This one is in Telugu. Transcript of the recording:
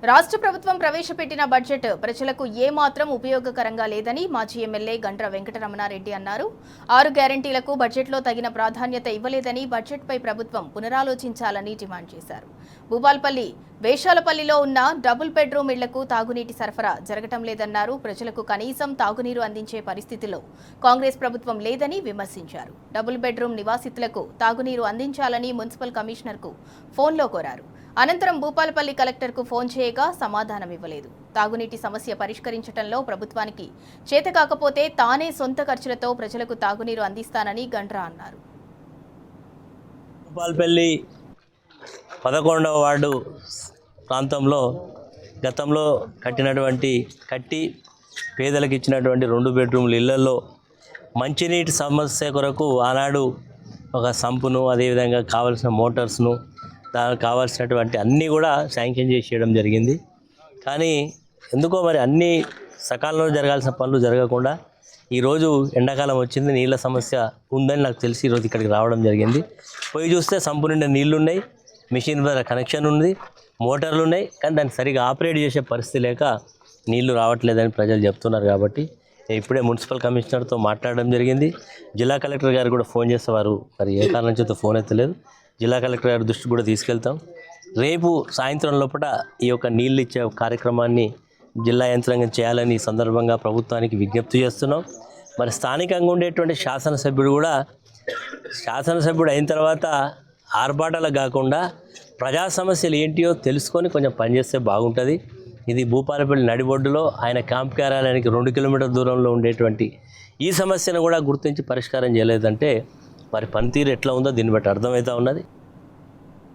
రాష్ట్ర ప్రభుత్వం ప్రవేశపెట్టిన బడ్జెట్ ప్రజలకు ఏమాత్రం ఉపయోగకరంగా లేదని మాజీ ఎమ్మెల్యే గండ్ర వెంకటరమణారెడ్డి అన్నారు. 6 గ్యారంటీలకు బడ్జెట్లో తగిన ప్రాధాన్యత ఇవ్వలేదని బడ్జెట్పై ప్రభుత్వం పునరాలోచించాలని డిమాండ్ చేశారు. భూపాల్పల్లి, వేషాలపల్లిలో ఉన్న డబుల్ బెడ్రూమ్ ఇళ్లకు తాగునీటి సరఫరా జరగటం లేదన్నారు. ప్రజలకు కనీసం తాగునీరు అందించే పరిస్థితిలో కాంగ్రెస్ ప్రభుత్వం లేదని విమర్శించారు. డబుల్ బెడ్రూమ్ నివాసితులకు తాగునీరు అందించాలని మున్సిపల్ కమిషనర్కు ఫోన్లో కోరారు. అనంతరం భూపాలపల్లి కలెక్టర్కు ఫోన్ చేయగా సమాధానం ఇవ్వలేదు. తాగునీటి సమస్య పరిష్కరించడంలో ప్రభుత్వానికి చేతకాకపోతే తానే సొంత ఖర్చులతో ప్రజలకు తాగునీరు అందిస్తానని గండ్రా అన్నారు. భూపాలపల్లి 11వ వార్డు ప్రాంతంలో గతంలో కట్టి పేదలకు ఇచ్చినటువంటి 2 బెడ్రూమ్ల ఇళ్లలో మంచినీటి సమస్య కొరకు ఆనాడు ఒక సంపును, అదేవిధంగా కావాల్సిన మోటార్స్ను, దానికి కావాల్సినటువంటి అన్నీ కూడా శాంక్షన్ చేసి చేయడం జరిగింది. కానీ ఎందుకో మరి అన్నీ సకాలంలో జరగాల్సిన పనులు జరగకుండా ఈరోజు ఎండాకాలం వచ్చింది, నీళ్ళ సమస్య ఉందని నాకు తెలిసి ఈరోజు ఇక్కడికి రావడం జరిగింది. పోయి చూస్తే సంపు నిండా నీళ్లు ఉన్నాయి, మిషన్ ద్వారా కనెక్షన్ ఉంది, మోటార్లు ఉన్నాయి, కానీ దాన్ని సరిగా ఆపరేట్ చేసే పరిస్థితి లేక నీళ్లు రావట్లేదని ప్రజలు చెప్తున్నారు. కాబట్టి ఇప్పుడే మున్సిపల్ కమిషనర్తో మాట్లాడడం జరిగింది. జిల్లా కలెక్టర్ గారు కూడా ఫోన్ చేస్తే వారు మరి ఏ కారణం చేత ఫోన్ ఎత్తలేదు. జిల్లా కలెక్టర్ గారి దృష్టికి కూడా తీసుకెళ్తాం. రేపు సాయంత్రం లోపల ఈ యొక్క నీళ్ళు ఇచ్చే కార్యక్రమాన్ని జిల్లా యంత్రాంగం చేయాలని ఈ సందర్భంగా ప్రభుత్వానికి విజ్ఞప్తి చేస్తున్నాం. మరి స్థానికంగా ఉండేటువంటి శాసనసభ్యుడు అయిన తర్వాత ఆర్భాటాలకు కాకుండా ప్రజా సమస్యలు ఏంటియో తెలుసుకొని కొంచెం పనిచేస్తే బాగుంటుంది. ఇది భూపాలపల్లి నడిబొడ్డులో ఆయన క్యాంప్ కార్యాలయానికి 2 కిలోమీటర్ల దూరంలో ఉండేటువంటి ఈ సమస్యను కూడా గుర్తించి పరిష్కారం చేయలేదంటే మరి పనితీరు ఎట్లా ఉందో దీన్ని బట్టి అర్థమవుతూ ఉన్నది.